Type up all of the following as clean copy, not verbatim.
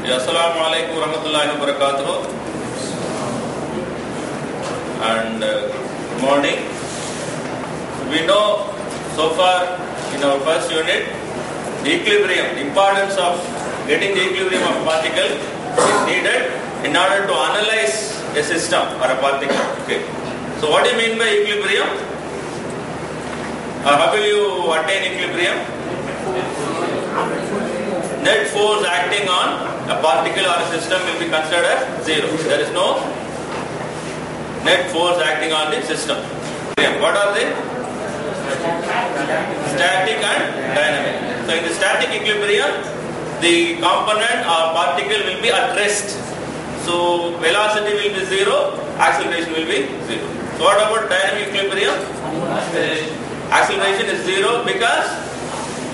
Assalamu alaikum warahmatullahi wabarakatuh. And good morning. We know so far in our first unit the equilibrium, the importance of getting the equilibrium of a particle is needed in order to analyze a system or a particle. Okay. So what do you mean by equilibrium? How will you attain equilibrium? Net force acting on a particle or a system will be considered as zero. There is no net force acting on the system. What are they? Static and dynamic. So in the static equilibrium, the component or particle will be at rest. So velocity will be zero, acceleration will be zero. So what about dynamic equilibrium? Acceleration is zero because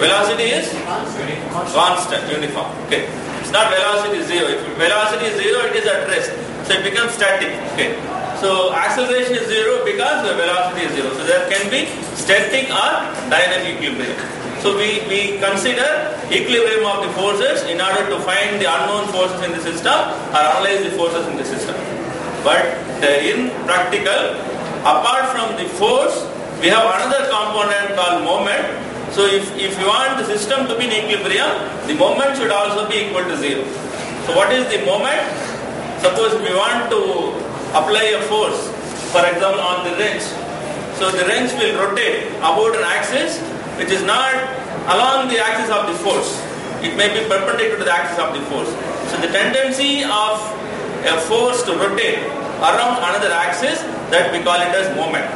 velocity is constant, uniform. Okay. It's not velocity is zero. If velocity is zero, it is at rest. So it becomes static. Okay. So acceleration is zero because the velocity is zero. So there can be static or dynamic equilibrium. So we consider equilibrium of the forces in order to find the unknown forces in the system or analyze the forces in the system. But in practical, apart from the force, we have another component called moment. So if you want the system to be in equilibrium, the moment should also be equal to zero. So what is the moment? Suppose we want to apply a force, for example on the wrench. So the wrench will rotate about an axis which is not along the axis of the force. It may be perpendicular to the axis of the force. So the tendency of a force to rotate around another axis, that we call it as moment.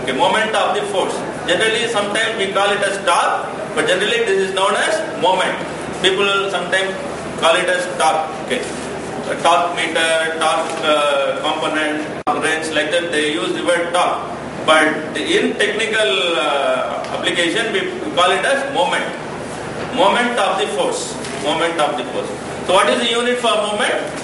Okay, moment of the force. Generally, sometimes we call it as torque, but generally this is known as moment. People sometimes call it as torque. Okay, a torque meter, torque component, wrench, like that. They use the word torque, but in technical application we call it as moment. Moment of the force. Moment of the force. So, what is the unit for moment?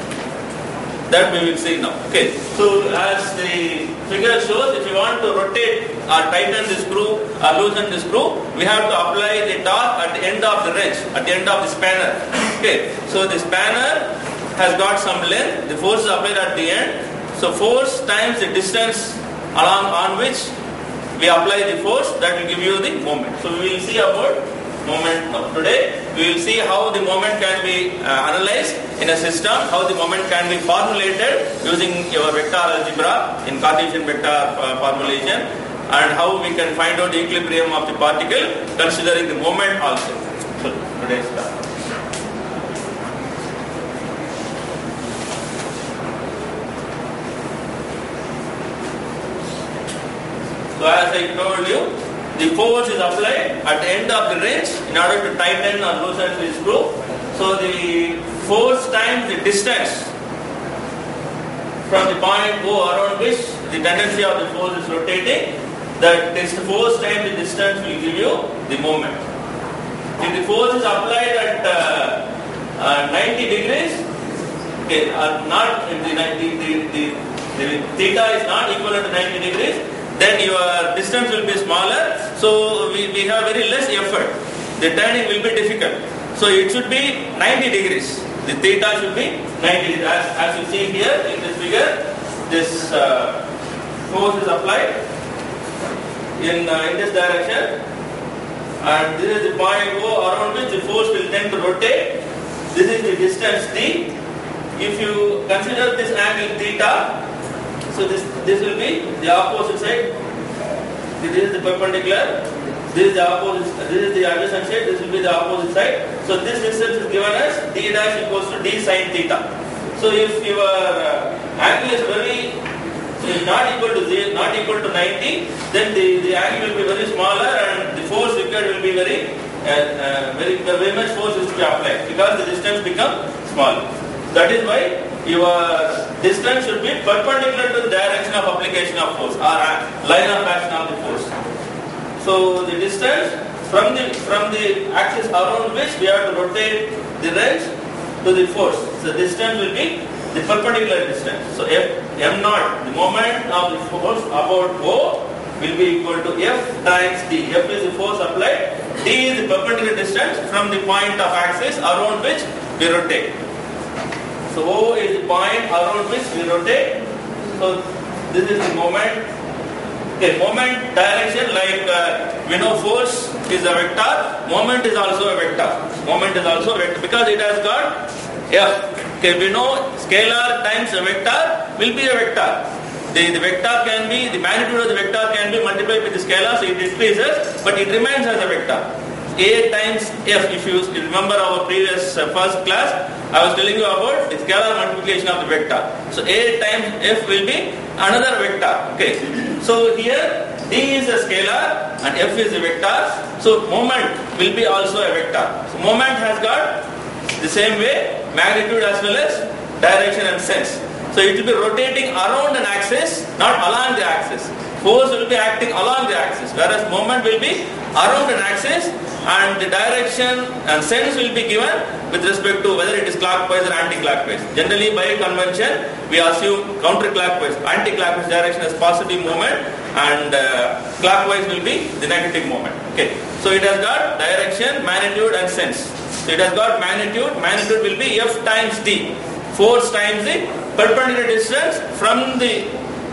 That we will see now. Okay. So as the figure shows, if you want to rotate or tighten the screw or loosen the screw, we have to apply the torque at the end of the wrench, at the end of the spanner. Okay. So the spanner has got some length. The force is applied at the end. So force times the distance along on which we apply the force, that will give you the moment. So we will see about moment now. Today we will see how the moment can be analyzed in a system, how the moment can be formulated using your vector algebra in Cartesian vector formulation, and how we can find out the equilibrium of the particle considering the moment also. So today's class. So as I told you, the force is applied at the end of the wrench in order to tighten or loosen the screw. So the force times the distance from the point O around which the tendency of the force is rotating, that this force times the distance will give you the moment. If the force is applied at 90 degrees, okay, not if the theta is not equal to 90 degrees, then your distance will be smaller, so we have very less effort. The turning will be difficult. So it should be 90 degrees. The theta should be 90 degrees. As you see here in this figure, this force is applied in this direction, and this is the point O around which the force will tend to rotate. This is the distance d. If you consider this angle theta, so this will be the opposite side. This is the perpendicular. This is the opposite. This is the adjacent side. This will be the opposite side. So this distance is given as d dash equals to d sin theta. So if your angle is not equal to 0, not equal to 90, then the angle will be very smaller and the force required will be very much force is to be applied because the distance becomes smaller. That is why your distance should be perpendicular to the direction of application of force or line of action of the force. So the distance from the axis around which we have to rotate the wrench to the force. So distance will be the perpendicular distance. So m naught, the moment of the force about O, will be equal to F times D. F is the force applied. D is the perpendicular distance from the point of axis around which we rotate. So O is the point around which we rotate. So this is the moment. Okay, moment direction, like we know force is a vector, moment is also a vector. Moment is also a vector because it has got F. Okay, we know scalar times a vector will be a vector. The vector can be, the magnitude of the vector can be multiplied with the scalar, so it decreases, but it remains as a vector. A times F, if you remember our previous first class, I was telling you about the scalar multiplication of the vector. So A times F will be another vector. Okay. So here D is a scalar and F is a vector. So moment will be also a vector. So moment has got the same way magnitude as well as direction and sense. So it will be rotating around an axis, not along the axis. Force will be acting along the axis, whereas moment will be around an axis, and the direction and sense will be given with respect to whether it is clockwise or anti-clockwise. Generally, by convention, we assume counterclockwise, anti-clockwise direction as positive moment, and clockwise will be the negative moment. Okay. So it has got direction, magnitude, and sense. So it has got magnitude. Magnitude will be F times D. Force times the perpendicular distance from the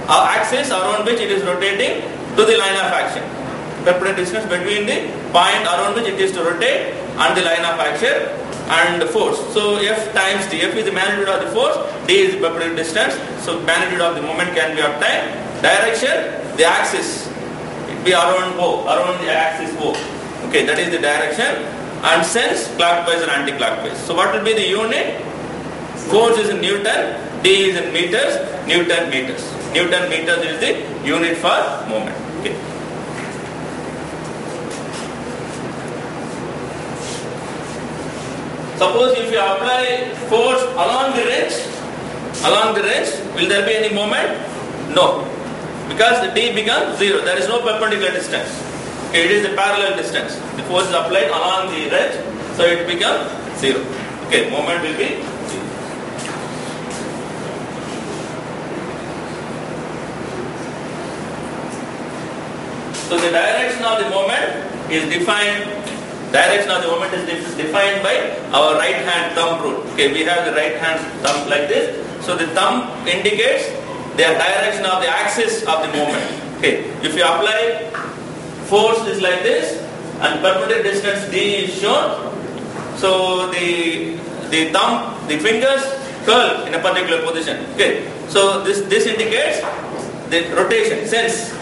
axis around which it is rotating to the line of action. Perpendicular distance between the point around which it is to rotate and the line of action, and force. So F times D. F is the magnitude of the force, D is the perpendicular distance. So magnitude of the moment can be obtained. Direction, the axis, it be around O, around the axis O. Okay, that is the direction. And sense, clockwise and anti-clockwise. So what will be the unit? Force is in Newton, D is in meters, Newton meters. Newton meters is the unit for moment. Okay. Suppose if you apply force along the range, will there be any moment? No. Because the D becomes 0. There is no perpendicular distance. Okay, it is the parallel distance. The force is applied along the range, so it becomes 0. Okay, moment will be 0. So the direction of the moment is defined. Direction of the moment is defined by our right hand thumb rule. Okay, we have the right hand thumb like this. So the thumb indicates the direction of the axis of the moment. Okay, if you apply force is like this and perpendicular distance D is shown. So the thumb, the fingers curl in a particular position. Okay, so this indicates the rotation, sense.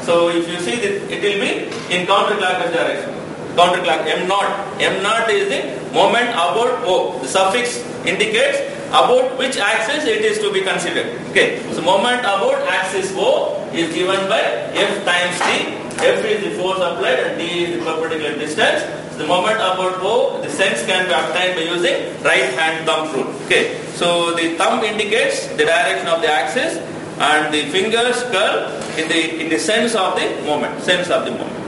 So if you see that it will be in counterclockwise direction. M naught is the moment about O. The suffix indicates about which axis it is to be considered. Okay. So moment about axis O is given by F times D. F is the force applied and D is the perpendicular distance. So the moment about O, the sense can be obtained by using right hand thumb rule. Okay. So the thumb indicates the direction of the axis and the fingers curl in the sense of the moment.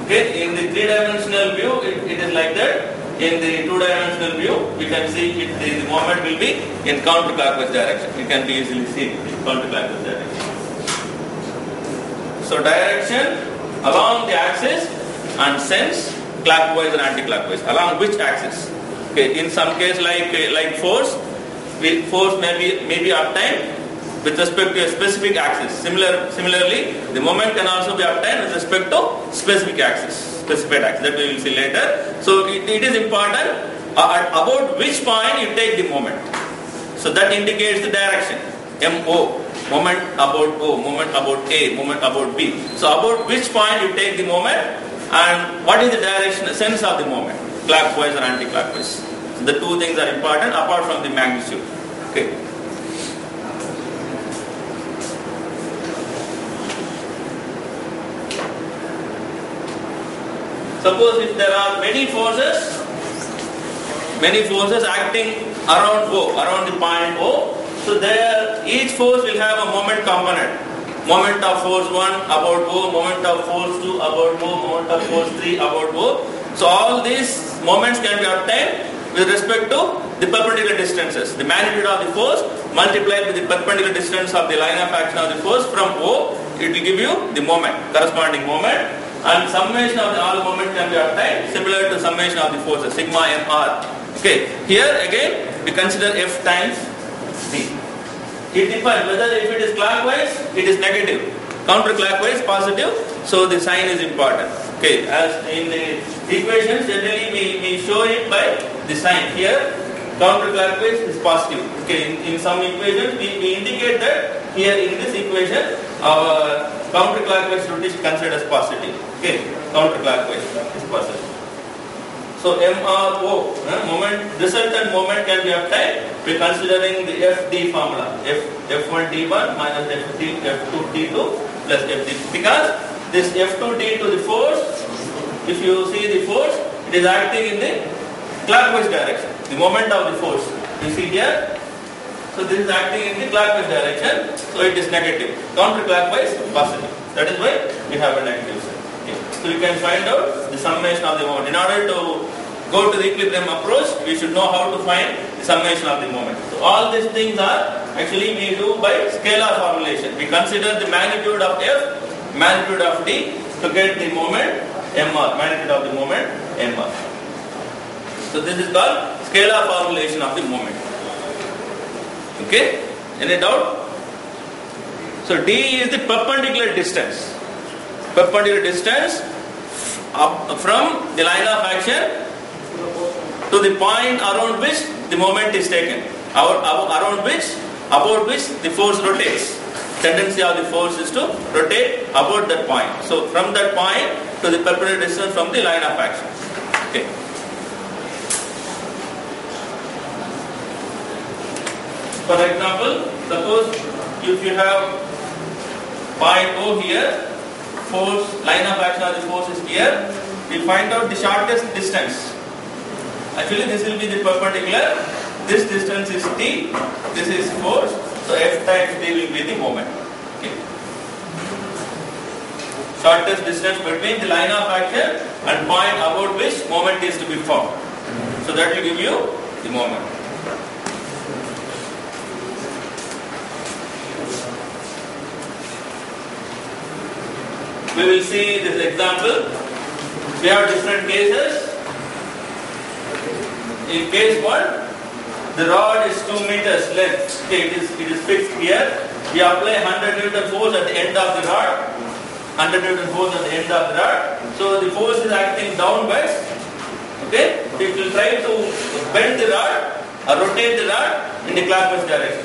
Okay, in the three-dimensional view, it is like that. In the two-dimensional view, we can see the moment will be in counterclockwise direction. You can be easily seen in counterclockwise direction. So direction along the axis and sense clockwise and anti-clockwise. Along which axis? Okay, in some case like force may be obtained with respect to a specific axis. Similarly, the moment can also be obtained with respect to specific axis that we will see later. So it is important about which point you take the moment. So that indicates the direction. MO, moment about O, moment about A, moment about B. So about which point you take the moment and what is the direction, sense of the moment, clockwise or anti-clockwise. So the two things are important apart from the magnitude. Okay. Suppose if there are many forces acting around O, around the point O, so there each force will have a moment component. Moment of force 1 about O, moment of force 2 about O, moment of force 3 about O. So all these moments can be obtained with respect to the perpendicular distances. The magnitude of the force multiplied with the perpendicular distance of the line of action of the force from O, it will give you the moment, corresponding moment. And summation of the all moment can be obtained similar to summation of the forces, sigma mr. Okay, here again we consider F times D. It depends whether if it is clockwise, it is negative. Counterclockwise, positive. So the sign is important. Okay, as in the equations, generally we show it by the sign. Here, counterclockwise is positive. Okay, in some equations we indicate that here in this equation our counterclockwise route is considered as positive. Okay, counterclockwise is positive. So MRO, moment, resultant moment can be obtained by considering the FD formula. F1D1 minus F2D2 plus FD. Because this F2D to the force, if you see the force, it is acting in the clockwise direction. The moment of the force. You see here? So this is acting in the clockwise direction. So it is negative. Counterclockwise, positive. That is why we have a negative sign. Okay. So you can find out the summation of the moment. In order to go to the equilibrium approach, we should know how to find the summation of the moment. So all these things are actually we do by scalar formulation. We consider the magnitude of F, magnitude of D to get the moment MR, magnitude of the moment MR. So this is called scalar formulation of the moment. Okay? Any doubt? So D is the perpendicular distance. Perpendicular distance from the line of action to the point around which the moment is taken, about which the force rotates. Tendency of the force is to rotate about that point. So from that point to the perpendicular distance from the line of action. Okay. For example, suppose if you have point O here, force, line of action of the force is here, we find out the shortest distance. Actually this will be the perpendicular, this distance is T, this is force, so F times D will be the moment. Okay. Shortest distance between the line of action and point about which moment is to be found. So that will give you the moment. We will see this example. We have different cases. In case 1, the rod is 2 meters length. Okay, it is fixed here. We apply 100 Newton force at the end of the rod. 100 Newton force at the end of the rod. So the force is acting downwards. Okay, it will try to bend the rod or rotate the rod in the clockwise direction.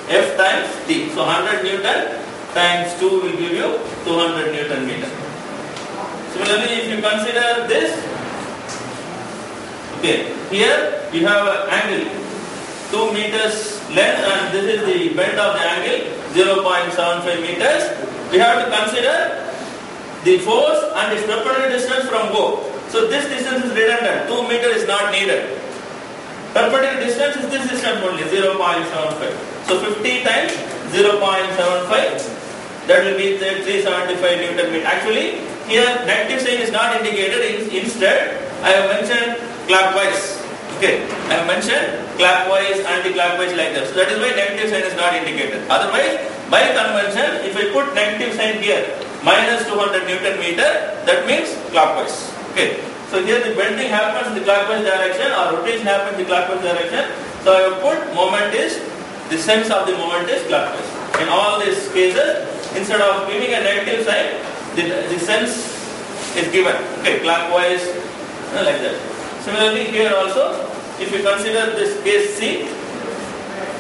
F times D. So 100 Newton times 2 will give you 200 Newton meter. Similarly, if you consider this, okay, here you have an angle 2 meters length and this is the bend of the angle 0.75 meters. We have to consider the force and its perpendicular distance from O. So this distance is redundant, 2 meters is not needed. Perpendicular distance is this distance only, 0.75. So 50 times 0.75. That will be 375 Newton meter. Actually, here negative sign is not indicated. Instead, I have mentioned clockwise. Okay, I have mentioned clockwise, anti-clockwise like that. So that is why negative sign is not indicated. Otherwise, by convention, if I put negative sign here, minus 200 Newton meter, that means clockwise. Okay. So here the bending happens in the clockwise direction or rotation happens in the clockwise direction. So I have put moment is, the sense of the moment is clockwise. In all these cases, instead of giving a negative sign, the sense is given. Okay, clockwise, like that. Similarly, here also, if you consider this case C,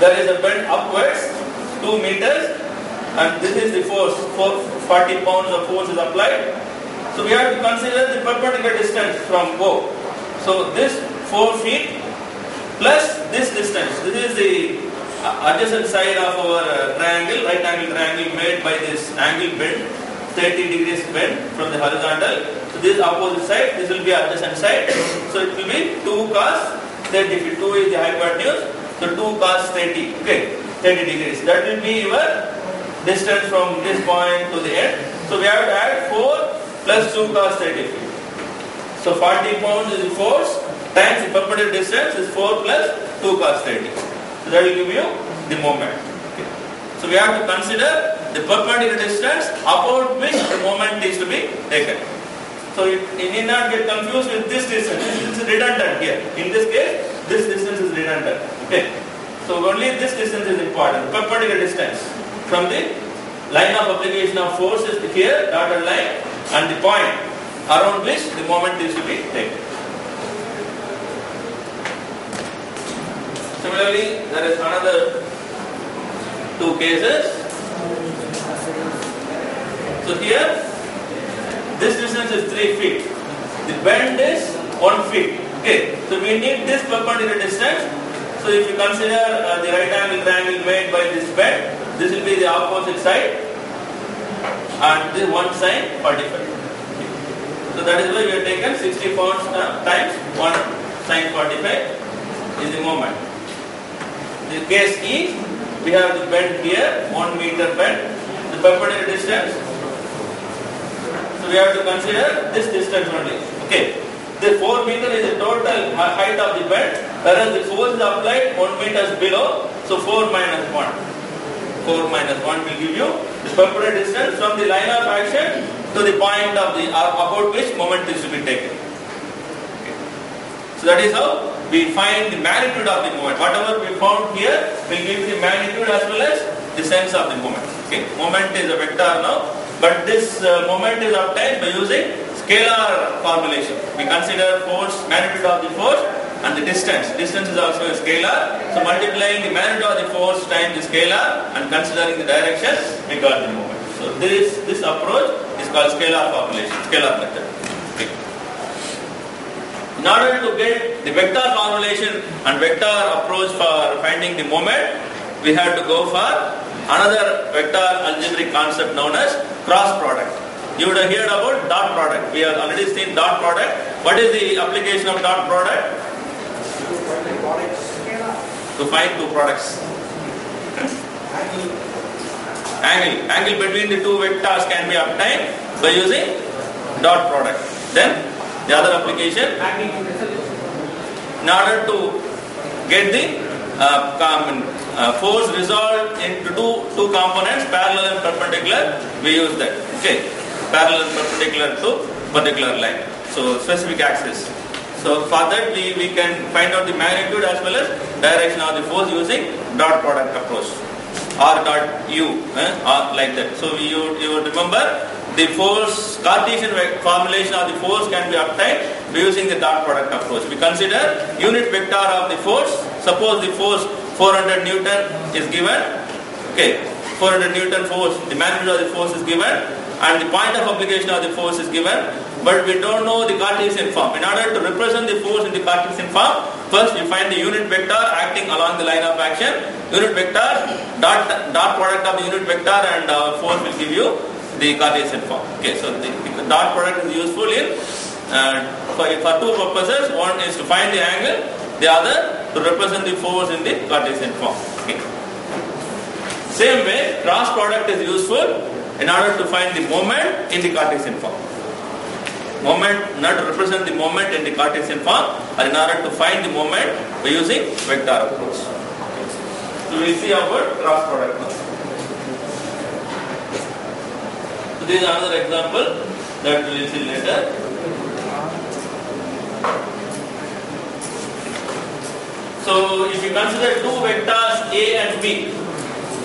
there is a bend upwards, 2 meters, and this is the force, 40 pounds of force is applied. So we have to consider the perpendicular distance from O. So this 4 feet plus this distance. This is the adjacent side of our triangle, right angle triangle made by this angle bend, 30 degrees bend from the horizontal. So this opposite side, this will be adjacent side. So it will be 2 cos 30 feet. 2 is the hypotenuse. So 2 cos 30. Okay, 30 degrees. That will be your distance from this point to the end. So we have to add 4 plus 2 cos 30 feet. So 40 pounds is the force times the perpendicular distance is 4 plus 2 cos 30. So that will give you the moment. Okay. So we have to consider the perpendicular distance about which the moment is to be taken. So it need not get confused with this distance. This is redundant here. In this case, this distance is redundant. Okay. So only this distance is important. Perpendicular distance from the line of application of force is here, dotted line, and the point around which the moment is to be taken. Similarly, there is another two cases. So here, this distance is 3 feet. The bend is 1 feet. Okay. So we need this perpendicular distance. So if you consider the right angle triangle made by this bend, this will be the opposite side, and this one sine 45. So that is why we have taken 60 pounds times 1 sine 45 is the moment. The case E, we have the bend here, 1 meter bend, the perpendicular distance. So we have to consider this distance only. Okay. The 4 meter is the total height of the bend, whereas the force is applied 1 meter below. So 4 minus 1. 4 minus 1 will give you the perpendicular distance from the line of action to the point of the about which moment is to be taken. Okay. So that is how we find the magnitude of the moment. Whatever we found here will give the magnitude as well as the sense of the moment. Okay. Moment is a vector now, but this moment is obtained by using scalar formulation. We consider force, magnitude of the force, and the distance. Distance is also a scalar. So multiplying the magnitude of the force times the scalar and considering the direction, we got the moment. So this approach is called scalar formulation, scalar method. Okay. In order to get the vector formulation and vector approach for finding the moment, we have to go for another vector algebraic concept known as cross product. You would have heard about dot product. We have already seen dot product. What is the application of dot product? To find two products. Angle between the two vectors can be obtained by using dot product. Then the other application, in order to get the force resolved into two components, parallel and perpendicular, we use that. Okay. Parallel and perpendicular to particular line. So specific axis. So for that we can find out the magnitude as well as direction of the force using dot product approach. R dot U or like that. So you would remember the force, Cartesian formulation of the force can be obtained by using the dot product approach. We consider unit vector of the force. Suppose the force 400 Newton is given. Okay, 400 Newton force, the magnitude of the force is given, and the point of application of the force is given, but we don't know the Cartesian form. In order to represent the force in the Cartesian form, first we find the unit vector acting along the line of action. Unit vector, dot product of the unit vector and force will give you the Cartesian form. Okay, so the dot product is useful in for two purposes. One is to find the angle, the other to represent the force in the Cartesian form. Okay. Same way, cross product is useful in order to find the moment in the Cartesian form. Moment, not to represent the moment in the Cartesian form, or in order to find the moment by using vector approach. So we will see about cross product now. So this is another example that we will see later. So if you consider two vectors A and B,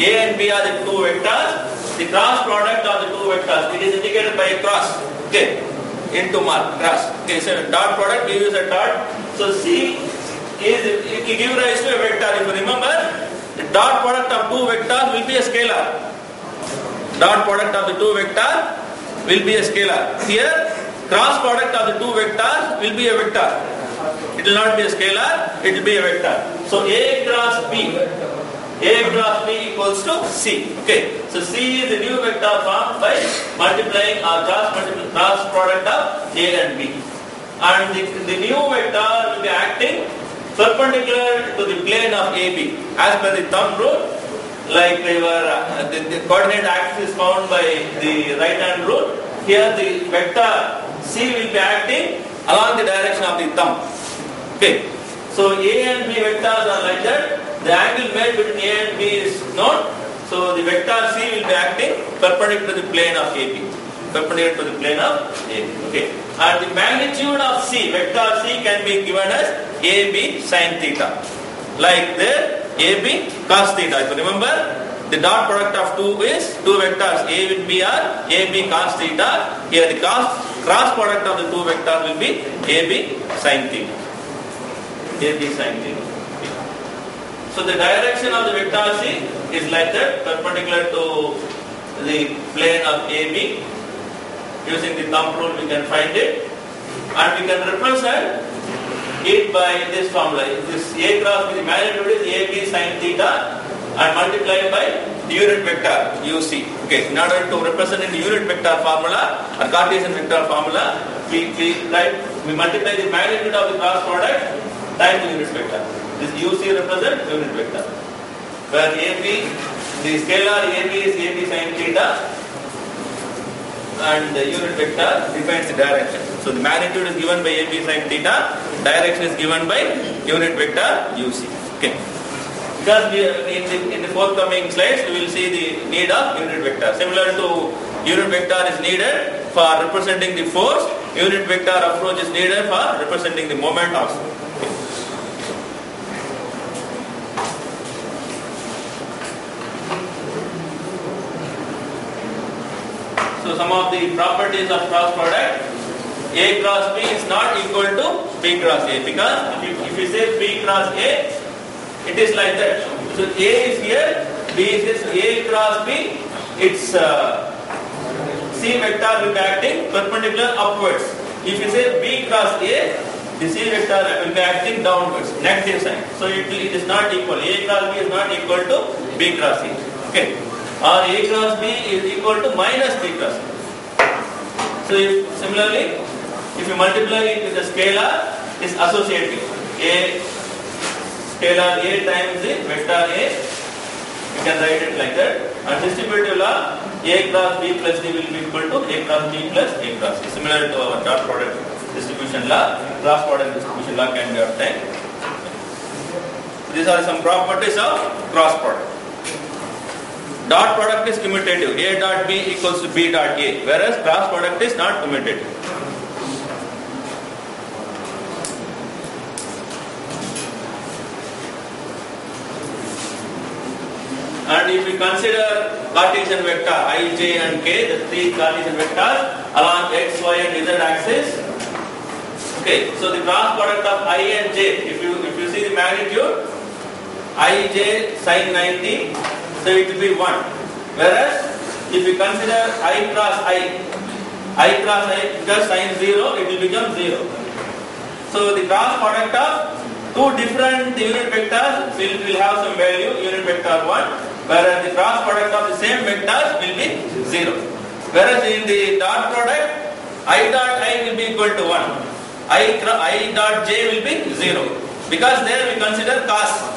A and B are the two vectors. The cross product of the two vectors, it is indicated by a cross. Okay, into mark, cross. Okay, so dot product, we use a dot. So C is, it will give rise to a vector. If you remember, the dot product of two vectors will be a scalar. Dot product of the two vectors will be a scalar. Here, cross product of the two vectors will be a vector. It will not be a scalar, it will be a vector. So A cross B. A cross B equals to C. Okay. So C is the new vector formed by multiplying or cross product of A and B. And the new vector will be acting perpendicular to the plane of AB. As per the thumb rule, like the coordinate axis is found by the right hand rule, here the vector C will be acting along the direction of the thumb. Okay. So A and B vectors are like that. The angle made between A and B is known. So the vector C will be acting perpendicular to the plane of AB. perpendicular to the plane of AB. Okay. And the magnitude of C, vector C, can be given as AB sin theta. Like there, AB cos theta. If you remember, the dot product of two vectors A and B are AB cos theta. Here the cross product of the two vectors will be AB sin theta. AB sin theta. So the direction of the vector C is like that, perpendicular to the plane of AB. Using the thumb rule we can find it, and we can represent it by this formula. This A cross B, the magnitude is AB sin theta, and multiplied by the unit vector UC. Okay, in order to represent in the unit vector formula or Cartesian vector formula, we multiply the magnitude of the cross product times the unit vector. This UC represents unit vector, where AB, the scalar AB is AB sin theta, and the unit vector defines the direction. So the magnitude is given by AB sin theta, direction is given by unit vector UC. Okay. Because in the forthcoming slides we will see the need of unit vector. Similar to unit vector is needed for representing the force, unit vector approach is needed for representing the moment also. So some of the properties of cross product, A cross B is not equal to B cross A, because if you say B cross A, it is like that. So A is here, B is A cross B, its C vector will be acting perpendicular upwards. If you say B cross A, the C vector will be acting downwards, negative sign. So it is not equal. A cross B is not equal to B cross A. Okay. Or A cross B is equal to minus B cross A. So similarly, if you multiply it with a scalar, it's associative. A scalar A times the vector A, you can write it like that. And distributive law, A cross B plus D will be equal to A cross B plus A cross C. Similar to our dot product distribution law, cross product distribution law can be obtained. These are some properties of cross product. Dot product is commutative. A dot B equals to B dot A, whereas cross product is not commutative. And if we consider Cartesian vector I, J and K, the three Cartesian vectors along X, Y and Z axis. Okay, so the cross product of I and J, if you see the magnitude, I, J sin 90, so it will be 1. Whereas if we consider I cross I, because sin 0, it will become 0. So the cross product of two different unit vectors will have some value, unit vector 1, whereas the cross product of the same vectors will be 0. Whereas in the dot product, I dot I will be equal to 1. I dot J will be 0. Because there we consider cos.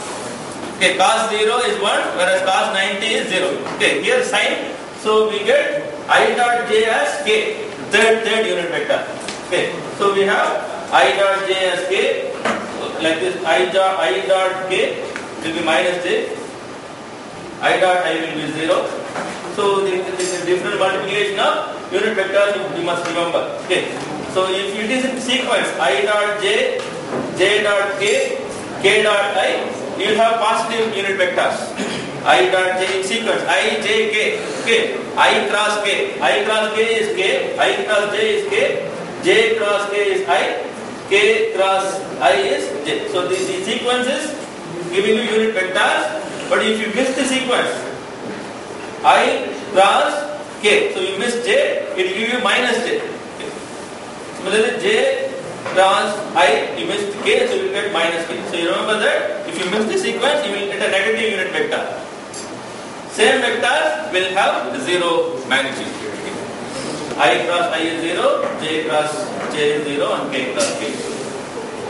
Okay, cos 0 is 1, whereas cos 90 is 0. Okay, here sin, so we get I dot J as K, third unit vector. Okay, so we have I dot J as K, like this, I dot K will be minus J, I dot I will be 0. So this is different multiplication of unit vectors you must remember. Okay, so if it is in sequence, I dot J, J dot K, K dot I, you will have positive unit vectors. I dot J in sequence, I, J, K. Okay, I cross K. I cross K is K, I cross J is K, J cross K is I, K cross I is J. So the sequence is giving you unit vectors, but if you miss the sequence, I cross K, so you miss J, it will give you minus J. Okay. Similarly, J cross I, you missed K, so you will get minus K. So you remember that if you miss the sequence, you will get a negative unit vector. Same vectors will have 0 magnitude. I cross I is 0, J cross J is 0 and K cross K.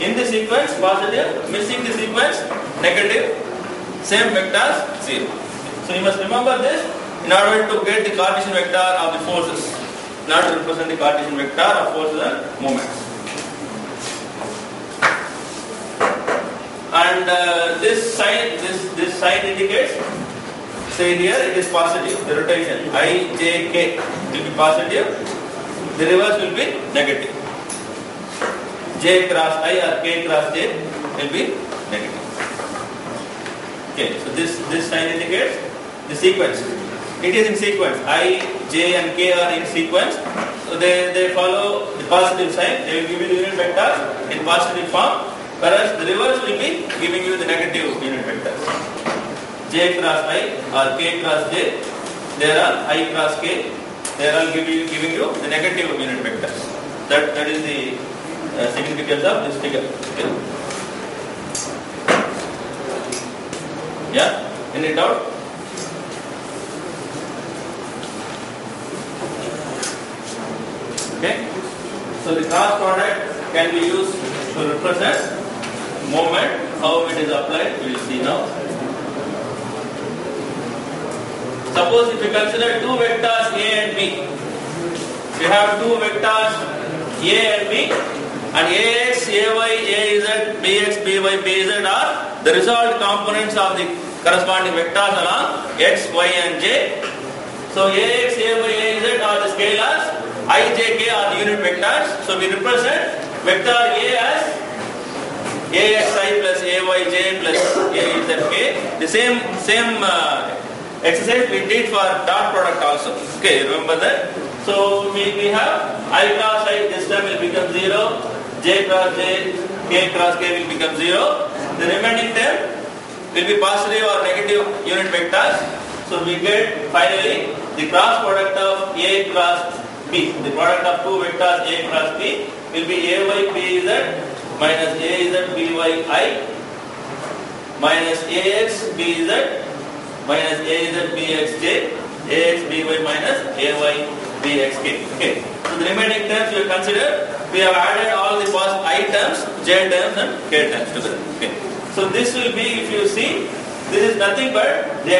In the sequence, positive, missing the sequence, negative, same vectors, 0. So you must remember this in order to get the Cartesian vector of the forces, in order to represent the Cartesian vector of forces and moments. And this sign indicates, say here it is positive, the rotation I, J, K will be positive, the reverse will be negative. J cross I or K cross J will be negative. Okay, so this sign indicates the sequence. It is in sequence. I, J and K are in sequence. So they follow the positive sign. They will give you the unit vectors in positive form, whereas the reverse will be giving you the negative unit vectors. J cross I or K cross J, they are I cross K, they are all giving you the negative unit vectors. That is the significance of this figure. Okay. Yeah? Any doubt? Okay? So the cross product can be used to represent moment. How it is applied, we will see now. Suppose if we consider two vectors A and B, we have two vectors A and B, and AX, AY, AZ, BX, BY, BZ are the resolved components of the corresponding vectors along X, Y and J. So AX, AY, AZ are the scalars, I, J, K are the unit vectors. So we represent vector A as AXI plus AYJ plus AZK. The same exercise we did for dot product also. Okay, remember that? So we have I cross I, this term will become 0, J cross J, K cross K will become 0. The remaining term will be positive or negative unit vectors. So we get finally the cross product of A cross B. The product of two vectors A cross B will be AY BZ minus AZ BYI minus AX BZ minus AZ BXJ, AX BY minus AY BXK. Okay. So the remaining terms you consider, we have added all the past I terms, J terms and K terms together. Okay. So this will be, if you see, this is nothing but the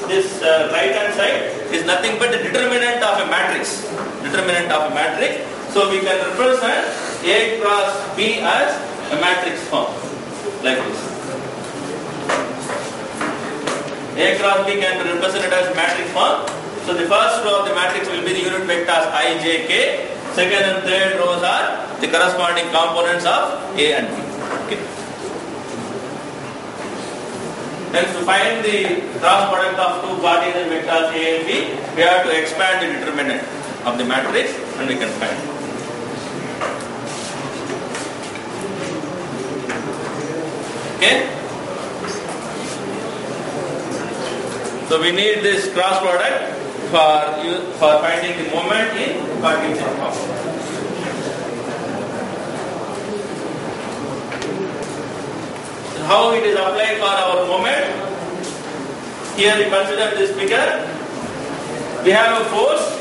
this right hand side is nothing but the determinant of a matrix. Determinant of a matrix. So we can represent A cross B as a matrix form, like this. A cross B can be represented as matrix form. So the first row of the matrix will be the unit vectors I, J, K. Second and third rows are the corresponding components of A and B. Okay. Next, to find the cross product of two Cartesian vectors A and B, we have to expand the determinant of the matrix and we can find it. Okay? So we need this cross product for finding the moment in Cartesian form. So how it is applied for our moment? Here we consider this figure. We have a force.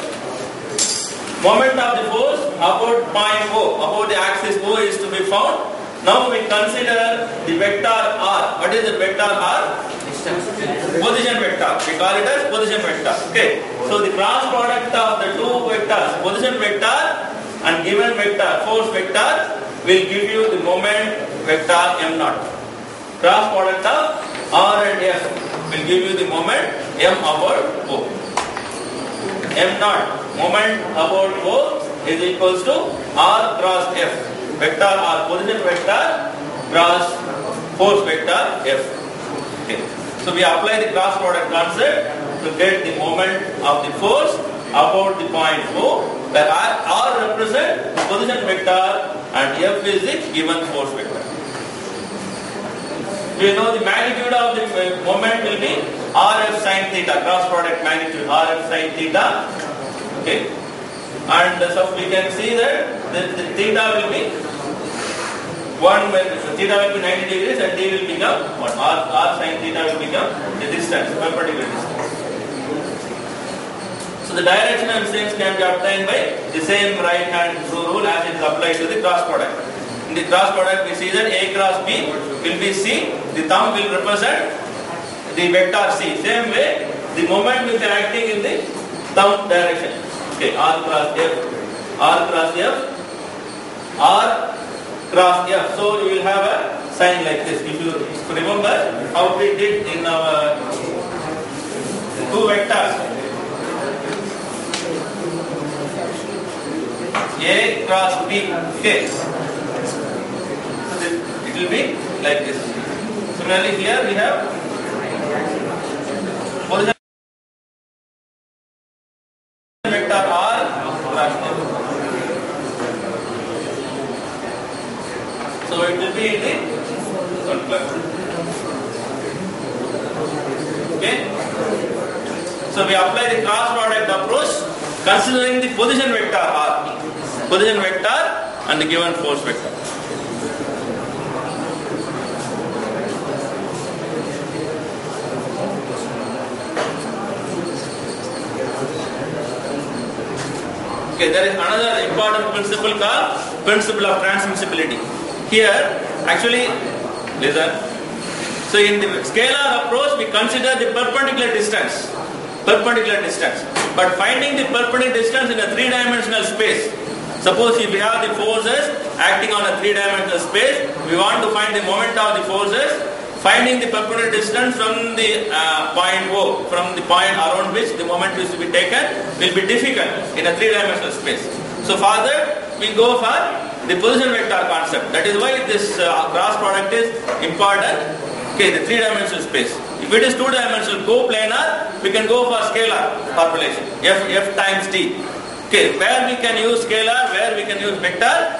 Moment of the force about point O, about the axis O is to be found. Now we consider the vector R. What is the vector R? Position vector. We call it as position vector. Okay. So the cross product of the two vectors, position vector and given vector, force vector, will give you the moment vector m0. Cross product of R and F will give you the moment m about O. m0, moment about O, is equals to R cross F. Vector R, position vector cross force vector F. Okay. So we apply the cross product concept to get the moment of the force about the point O, where R represents the position vector and F is the given force vector. We know the magnitude of the moment will be Rf sin theta, cross product magnitude Rf sin theta. Okay. And so we can see that the theta will be 1 when theta will be 90 degrees and d will become what? R sin theta will become the distance, perpendicular distance. So the direction and distance can be obtained by the same right hand rule as it is applied to the cross product. In the cross product we see that A cross B will be C, the thumb will represent the vector C. Same way the moment will be acting in the thumb direction. Okay, R cross F, R cross F, R cross F. So you will have a sign like this. If you remember how we did in our two vectors. A cross B. Okay. So it will be like this. Similarly, here we have position vector R cross A. So it will be in the circular. Okay. So we apply the cross product approach considering the position vector R, position vector and the given force vector. Okay, there is another important principle called principle of transmissibility. Here, actually, listen. So in the scalar approach, we consider the perpendicular distance. But finding the perpendicular distance in a three-dimensional space. Suppose if we have the forces acting on a three-dimensional space, we want to find the moment of the forces. Finding the perpendicular distance from the point O, from the point around which the moment is to be taken, will be difficult in a three-dimensional space. So for that, we go for the position vector concept. That is why this cross product is important. Okay, the three-dimensional space. If it is two-dimensional coplanar, we can go for scalar formulation. F times t. Okay, where we can use scalar, where we can use vector,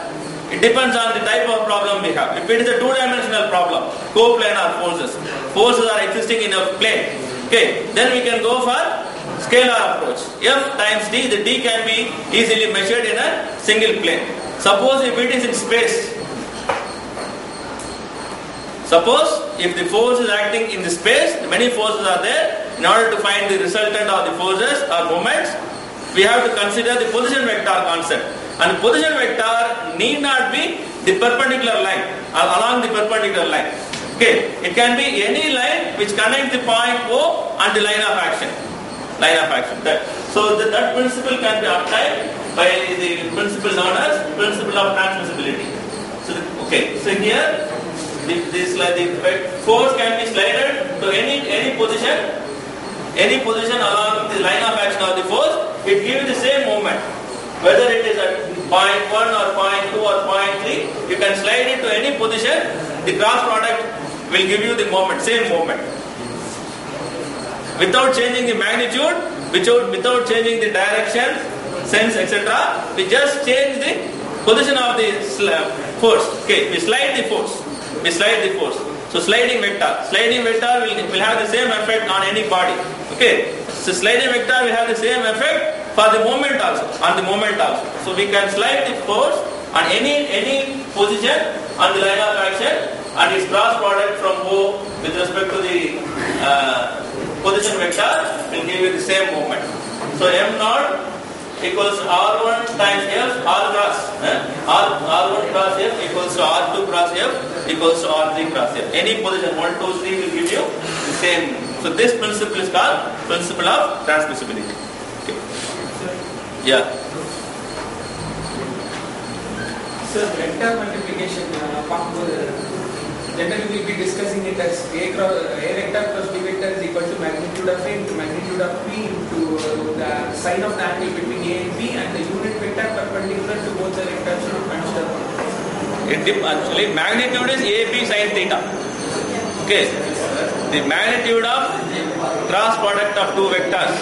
it depends on the type of problem we have. If it is a two-dimensional problem, coplanar forces are existing in a plane. Okay, then we can go for scalar approach. F times t, the t can be easily measured in a single plane. Suppose if it is in space. Suppose if the force is acting in the space, many forces are there. In order to find the resultant of the forces or moments, we have to consider the position vector concept. And the position vector need not be the perpendicular line or along the perpendicular line. Okay, it can be any line which connects the point O and the line of action. So that principle can be applied by the principle known as principle of transmissibility. So here. The force can be slided to any position along the line of action of the force. It gives the same moment. Whether it is at point 1 or point 2 or point 3, you can slide it to any position. The cross product will give you the moment, same moment. Without changing the magnitude, without changing the direction, sense, etc. We just change the position of the force. Okay, we slide the force. So sliding vector will have the same effect on any body. Okay. So sliding vector will have the same effect for the moment also. So we can slide the force on any position on the line of action, and its cross product from O with respect to the position vector will give you the same moment. So M naught equals R1 times F R cross. R1 cross F equals to R2 cross F equals to R3 cross F. Any position 1, 2, 3 will give you the same. So this principle is called principle of transmissibility. Okay. Yeah. So vector multiplication, generally we will be discussing it as A vector plus B vector is equal to magnitude of A into magnitude of P into the sine of the angle between A and B, and the unit vector perpendicular to both the vectors should consider. Actually, magnitude is AB sine theta. Okay. The magnitude of cross product of two vectors.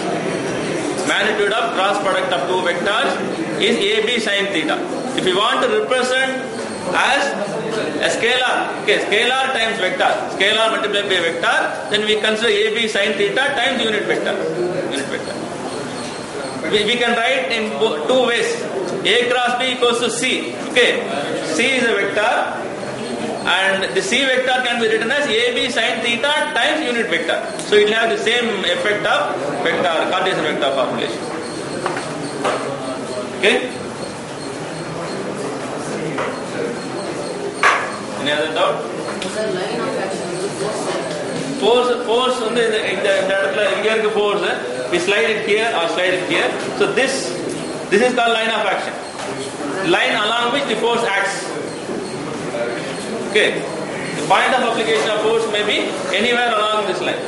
Magnitude of cross product of two vectors is AB sine theta. If you want to represent as a scalar, okay, scalar times vector, scalar multiplied by vector, then we consider AB sine theta times unit vector. We can write in two ways. A cross B equals to C. Okay, C is a vector, and the C vector can be written as AB sine theta times unit vector. So it will have the same effect of vector, Cartesian vector formulation. Okay. Any other doubt? Force on the force. We slide it here or slide it here. So this is called line of action. Line along which the force acts. Okay. The point of application of force may be anywhere along this line.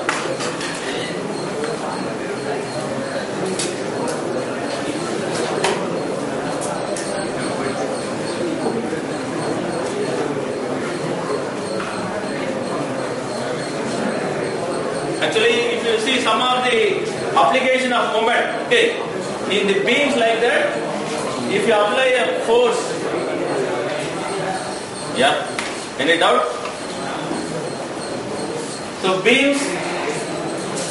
Actually, if you see some of the application of moment, okay, in the beams like that, if you apply a force, yeah, any doubt? So beams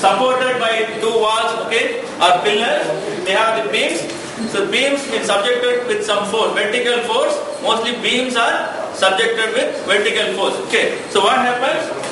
supported by two walls, okay, or pillars, they have the beams. So beams is subjected with some force, vertical force. Mostly beams are subjected with vertical force. Okay. So what happens?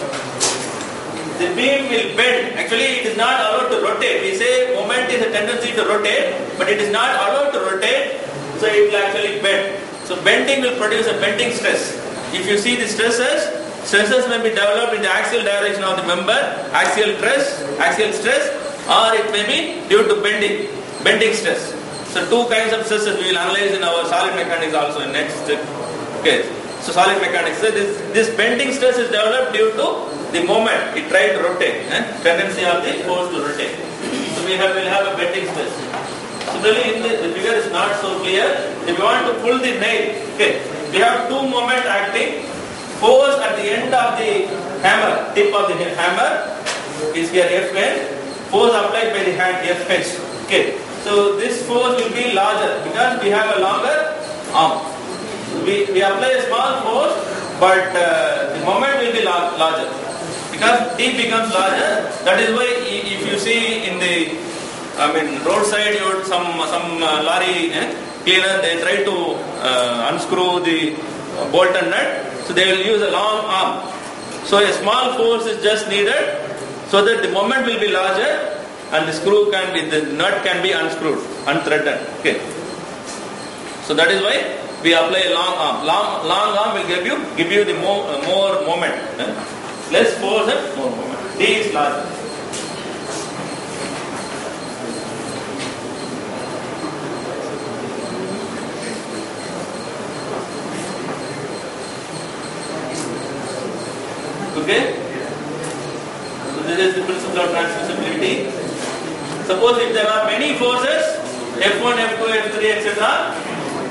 The beam will bend. Actually, it is not allowed to rotate. We say moment is a tendency to rotate, but it is not allowed to rotate. So it will actually bend. So bending will produce a bending stress. If you see the stresses may be developed in the axial direction of the member, axial stress, or it may be due to bending stress. So two kinds of stresses we will analyze in our solid mechanics also in next. Okay. So solid mechanics. So this bending stress is developed due to the moment it tries to rotate, tendency of the force to rotate. So will have a bending stress. Similarly, the figure is not so clear. If you want to pull the nail, okay, we have two moment acting. Force at the end of the hammer, tip of the hammer is here Fn. Force applied by the hand Fh. Okay. So this force will be larger because we have a longer arm. We apply a small force, but the moment will be larger because T becomes larger. That is why if you see in the roadside, some lorry cleaner, they try to unscrew the bolt and nut. So they will use a long arm. So a small force is just needed so that the moment will be larger and the nut can be unscrewed, unthreaded. Okay. So that is why we apply a long arm. Long arm will give you the more moment. Less force and more moment. D is larger. Okay? So this is the principle of transmissibility. Suppose if there are many forces, F1, F2, F3, etc.,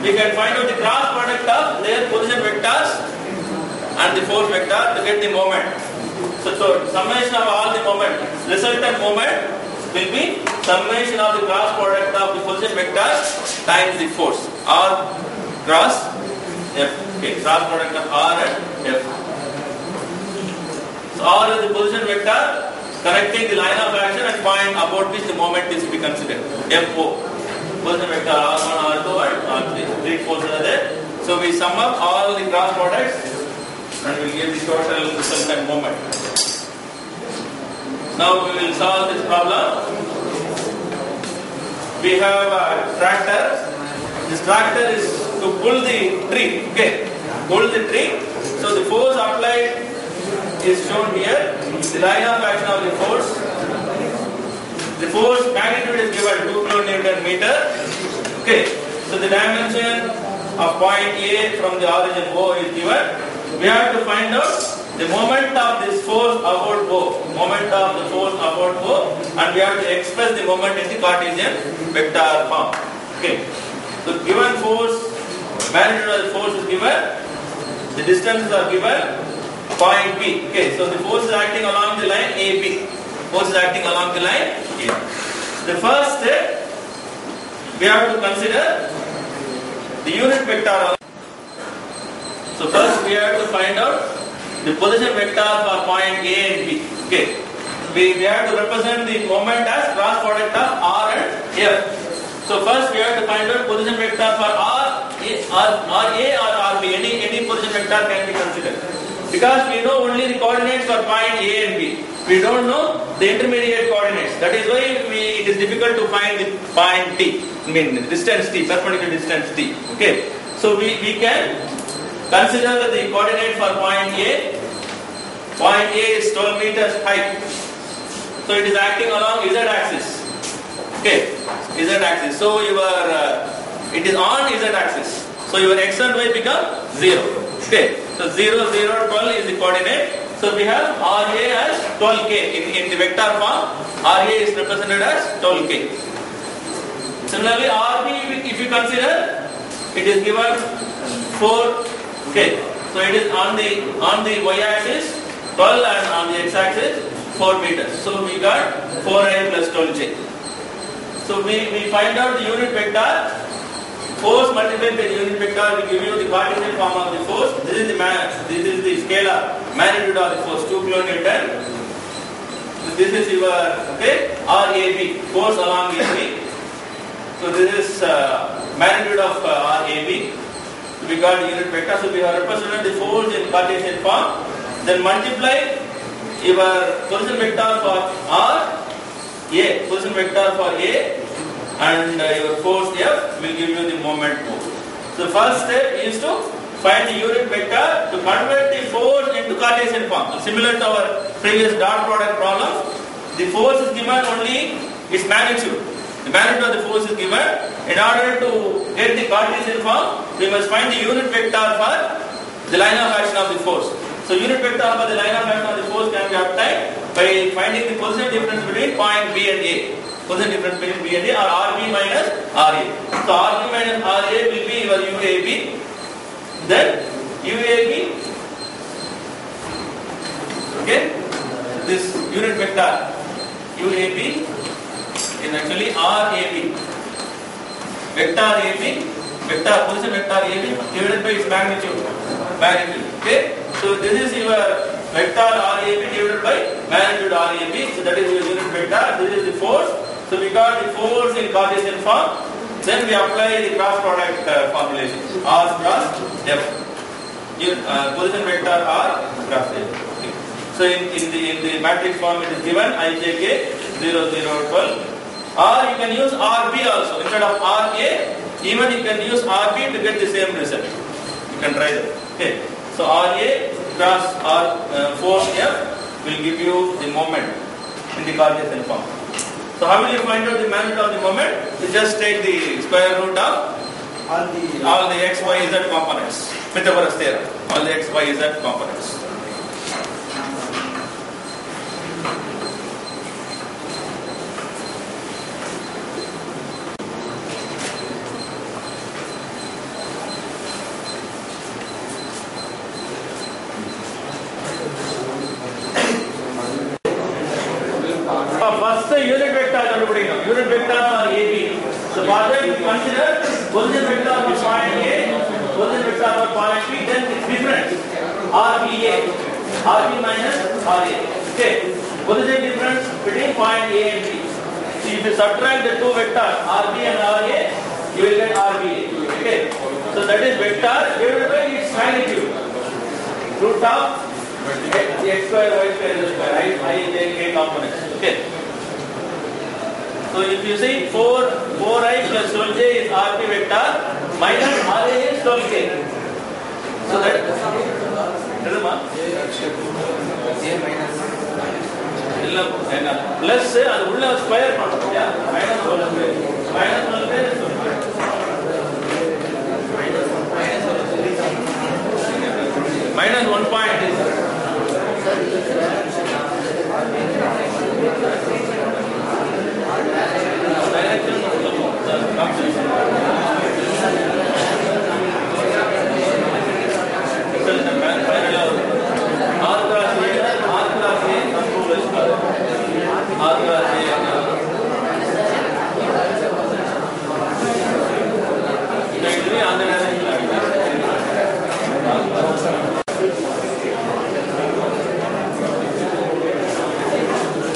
we can find out the cross product of their position vectors and the force vector to get the moment. So summation of all the moment, resultant moment will be summation of the cross product of the position vectors times the force. R cross F. Okay, cross product of R and F. So R is the position vector connecting the line of action and point about which the moment is to be considered. FO. Position vector R1, R2 and R3. Three forces are there. So we sum up all the cross products and we will get the total resultant moment. Now we will solve this problem. We have a tractor. This tractor is to pull the tree. Okay. Pull the tree. So the force applied is shown here. The line of action of the force. The force magnitude is given 2 kN meter. Okay. So the dimension of point A from the origin O is given. We have to find out the moment of this force about O. Moment of the force about O, and we have to express the moment in the Cartesian vector form. Okay. So given force, magnitude of the force is given. The distances are given. Point P. Okay, so the force is acting along the line AB. Force is acting along the line A. The first step, we have to consider the unit vector. So first we have to find out the position vector for point A and B. Okay, we have to represent the moment as cross product of R and F. So first we have to find out position vector for R, A or RB. Any position vector can be considered. Because we know only the coordinates for point A and B. We don't know the intermediate coordinates. That is why it is difficult to find the point T. Distance T, perpendicular distance T. Okay. So we can consider the coordinate for point A. Point A is 12 meters high. So it is acting along Z axis. Okay. Z axis. So it is on Z axis. So your x and y become 0. Okay. So 0, 0, 12 is the coordinate. So we have RA as 12K. In the vector form, RA is represented as 12K. Similarly, RB, if you consider, it is given 4K. So it is on the y-axis 12 and on the x-axis 4 meters. So we got 4I plus 12J. So we find out the unit vector. Force multiplied by the unit vector will give you the Cartesian form of the force. This is the scalar magnitude of the force, 2 kilonewton. This is your RAB, force along AB. So this is magnitude of RAB. We got the unit vector. So we have represented the force in Cartesian form. Then multiply your position vector for R, A, position vector for A, and your force F will give you the moment O. So the first step is to find the unit vector to convert the force into Cartesian form. Similar to our previous dot product problem, the force is given only its magnitude. The magnitude of the force is given. In order to get the Cartesian form, we must find the unit vector for the line of action of the force. So unit vector for the line of action of the force can be obtained by finding the position difference between point B and A. Position difference between B and A, or RB minus RA. So RB minus RA will be your UAB. Then UAB, this unit vector UAB is actually RAB. Vector AB, position vector AB divided by its magnitude. Okay? So this is your vector RAB divided by magnitude RAB. So that is your unit vector. This is the force. So we got the force in Cartesian form. Then we apply the cross product formulation. R cross F. Position vector R cross F. Okay. So in the matrix form it is given IJK 0, 0, 12. Or you can use RB also. Instead of RA, even you can use RB to get the same result. You can try that. Okay. So RA cross force F will give you the moment in the Cartesian form. So how will you find out the magnitude of the moment? You just take the square root of all the x, y, z components. Pythagoras theorem. All the x, y, z components. First the unit vector unit vector for AB. So for that we consider position vector for point A, position vector for point B, then its difference RBA, RB minus RA. Okay, position difference between point A and B. So if you subtract the two vectors RB and RA, you will get RBA. Okay, so that is vector divided by its magnitude, root of the x square, y square, z square, I, j, k components. Okay. So if you see 4I plus 12J is RB vector minus RA is 12K. So that plus அது உள்ள square பண்ணணும் minus 12K is minus 1 point is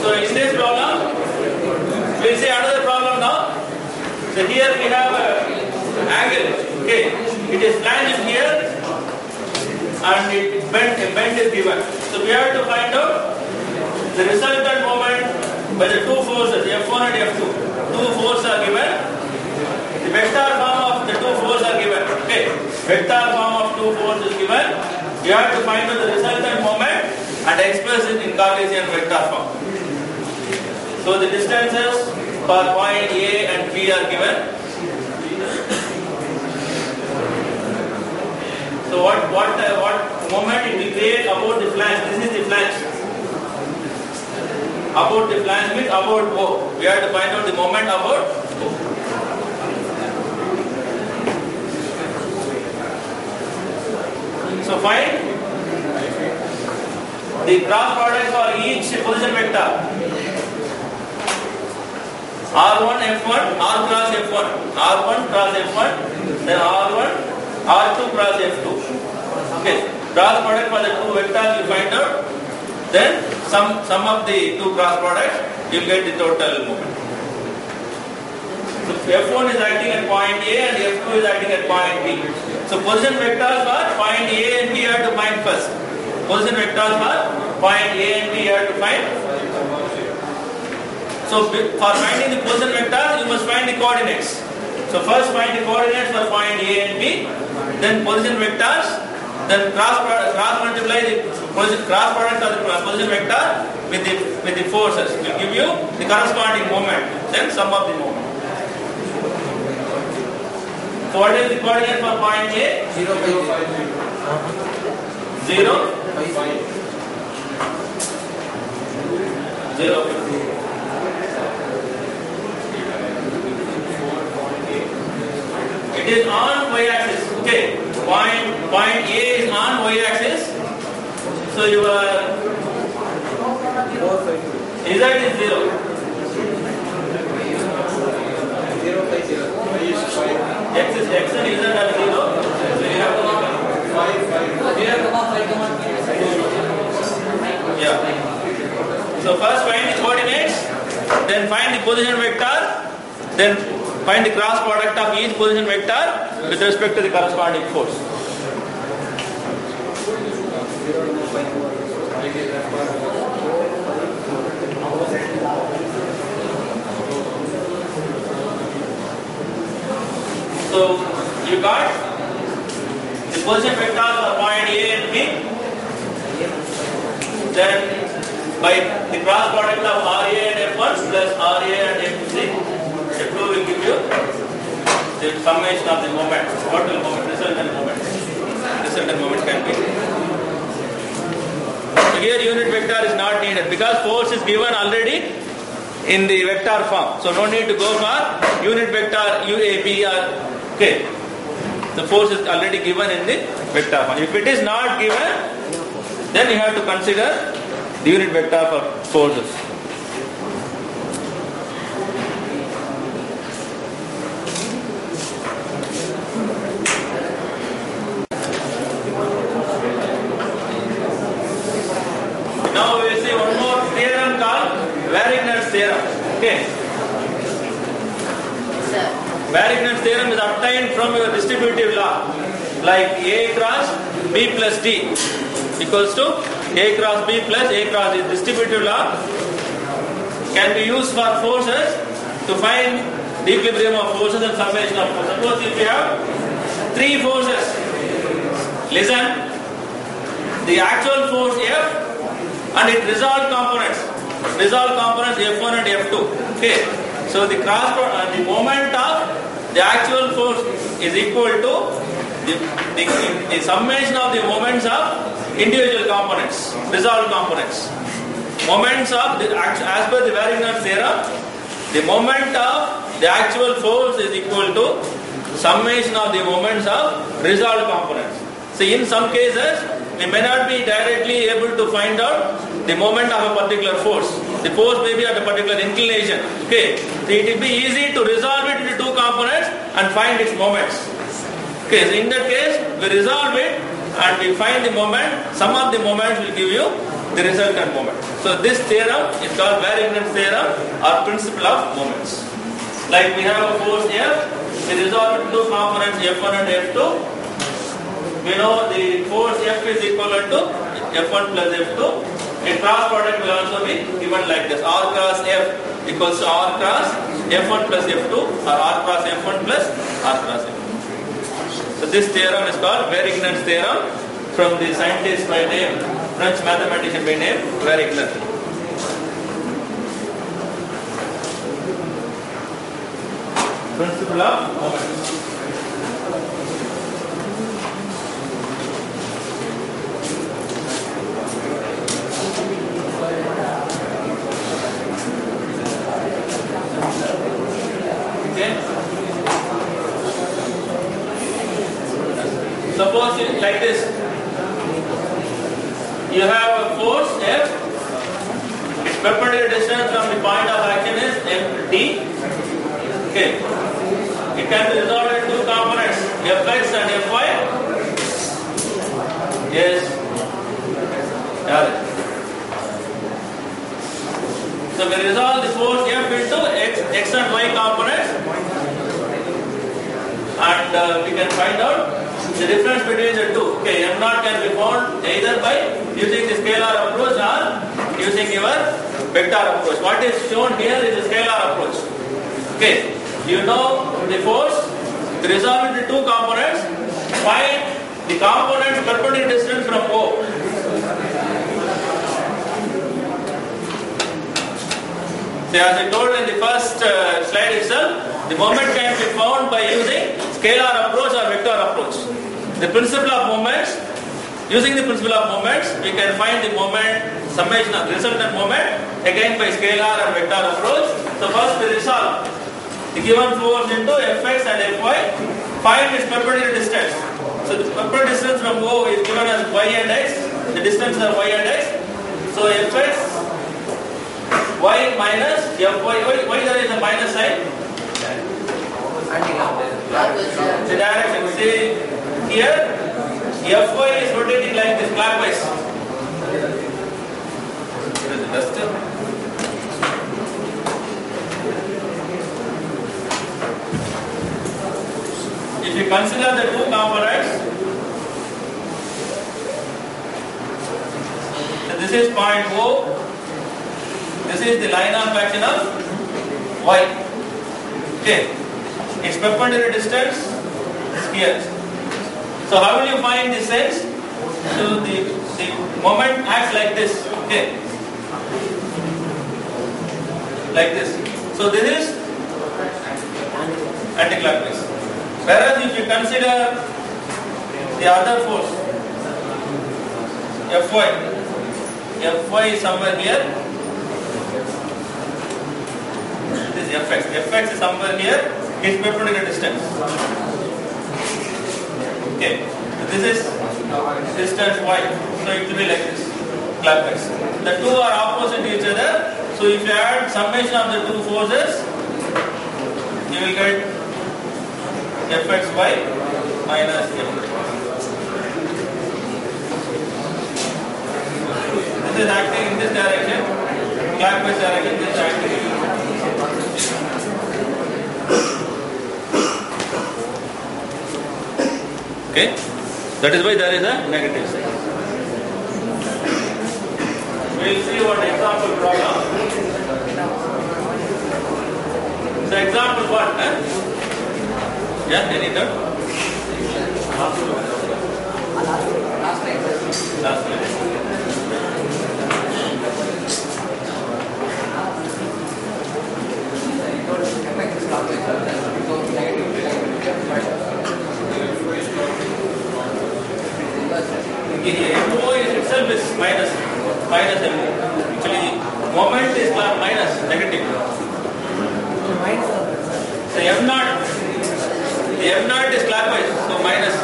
So in this problem, we'll see another problem now. So here we have an angle. Okay, it is plunged here, and a bend is given. So we have to find out the resultant moment by the two forces F1 and F2. Two forces are given. The vector form of the two forces are given. Okay, vector form of two forces is given. You have to find out the resultant moment and express it in Cartesian vector form. So the distances for point A and B are given. So what moment it will create about the flange? This is the flange. About the flange means about O. We have to find out the moment about O. So find the cross product for each position vector. R1 F1, R cross F1, R1 cross F1, then R1, R2 cross F2. Okay, cross product for the two vectors you find out, then sum of the two cross products, you will get the total moment. So F1 is acting at point A and F2 is acting at point B. So position vectors for point A and B you have to find first. Position vectors for point A and B you have to find. So for finding the position vectors, you must find the coordinates. So first find the coordinates for point A and B, then position vectors, then cross multiply the cross product of the position vector with the forces. Will give you the corresponding moment, then sum of the moment. So what is the coordinate for point A? 0, 0, 0. It is on y-axis. Okay, point A is on y-axis. So your Z is 0. 0, 5, 0. X and Z are 0. So you have to 5. Yeah. So first find the coordinates, then find the position vector, then find the cross product of each position vector with respect to the corresponding force. So you got the position vectors for point A and B. Then by the cross product of RA and F1 plus RA and FC. F2 will give you the summation of the moment, total moment, resultant moment. Resultant moment can be. So here unit vector is not needed because force is given already in the vector form. So no need to go for unit vector UAB or okay. The force is already given in the vector form. If it is not given, then you have to consider the unit vector for forces. Now we will see one more theorem called Varignon's theorem. Okay. Varignon's theorem is obtained from your distributive law, like A cross B plus D equals to A cross B plus A cross D. Distributive law can be used for forces to find the equilibrium of forces and summation of forces. Suppose if you have three forces, listen, the actual force F and its resolved components F1 and F2. Okay, so the moment of the actual force is equal to the summation of the moments of individual components, resolved components. Moments of as per the Varignon's theorem, the moment of the actual force is equal to summation of the moments of resolved components. So in some cases, we may not be directly able to find out the moment of a particular force. The force may be at a particular inclination. Okay, so it will be easy to resolve it into two components and find its moments. Okay, so in that case, we resolve it and we find the moment. Sum of the moments will give you the resultant moment. So this theorem is called Varignon's theorem or principle of moments. Like we have a force F, we resolve into two components F1 and F2. We know the force F is equivalent to F1 plus F2. A cross product will also be given like this. R cross F equals to R cross F1 plus F2 or R cross F1 plus R cross F2. So this theorem is called Varignon's theorem from the scientist by name, French mathematician by name Varignon. Principle of moments. Suppose like this, you have a force perpendicular distance from the point of action is MD. Okay. It can be resolved in two components, Fx and Fy. Yes. Got it. So we resolve the force F into X and Y components, and we can find out the difference between the two. Okay, M0 can be found either by using the scalar approach or using your vector approach. What is shown here is the scalar approach. Okay, you know the force, resolve into two components, find the component's perpendicular distance from O. So as I told in the first slide itself, the moment can be found by using scalar approach or vector approach. The principle of moments, using the principle of moments, we can find the moment, summation of resultant moment, again by scalar and vector approach. So first we resolve the given force into Fx and Fy, find its perpendicular distance. So the perpendicular distance from O is given as y and x, the distance are y and x. So Fx, y minus Fy, why there is a minus sign? The direction, see here, Fy is rotating like this clockwise. Where is the duster? If you consider the two components, so this is point O, this is the line of action of Y. Okay, its perpendicular distance is here. So how will you find the sense? So the moment acts like this. Okay, like this. So this is anticlockwise. Whereas if you consider the other force, Fy is somewhere here. This is Fx. Fx is somewhere here. Its perpendicular distance. Okay. So this is distance y. So it will be like this, clockwise. The two are opposite to each other. So if you add summation of the two forces, you will get Fxy minus Fy. This is acting in this direction, clockwise direction, this is acting. Okay, that is why there is a negative sign. We will see one example problem. So example 1, yeah, any doubt? Last slide. MO itself is minus MO. Actually, moment is minus, negative. So M0, the M0 is clockwise, so minus.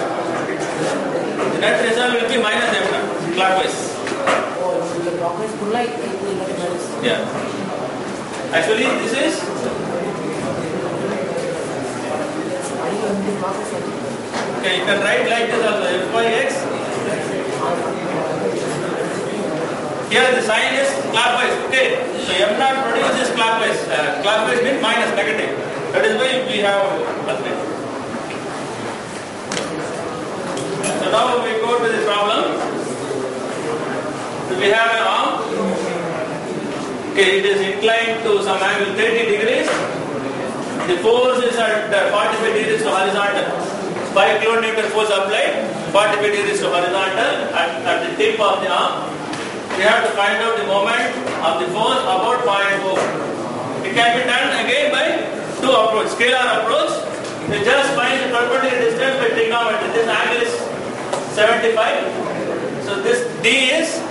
The net result will be minus M0, clockwise. Yeah. Actually, this is. Okay, you can write like this also, Fyx. Here the sign is clockwise, okay. So M0 produces clockwise. Clockwise means minus, negative. That is why we have alternate. So now we go to the problem. So we have an arm. Okay, it is inclined to some angle 30 degrees. The force is at 45 degrees to horizontal. 5 kN force applied, 45 degrees to horizontal at the tip of the arm. We have to find out the moment of the force about point O. It can be done again by two approaches. Scalar approach, you just find the perpendicular distance by trigonometry. This angle is 75. So this D is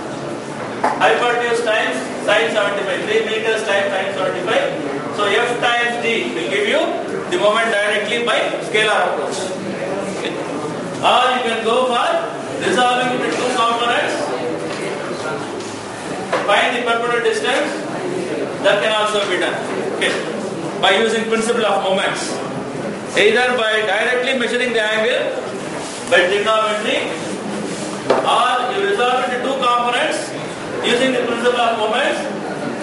hypotenuse times sin 75. 3 meters times sin 75. So F times D will give you the moment directly by scalar approach. Okay. Or you can go for resolving into two components. Find the perpendicular distance That can also be done. Okay. By using principle of moments. Either by directly measuring the angle by trigonometry, or you resolve it into two components using the principle of moments,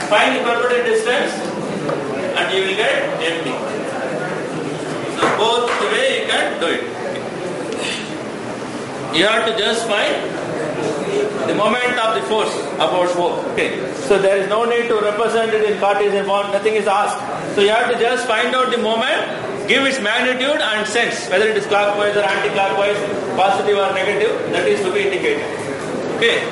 find the perpendicular distance, and you will get MD. So both the way you can do it. You have to just find the moment of the force about O. Okay. So there is no need to represent it in Cartesian form. Nothing is asked. So you have to just find out the moment, give its magnitude and sense, whether it is clockwise or anti-clockwise, positive or negative. That is to be indicated. Okay.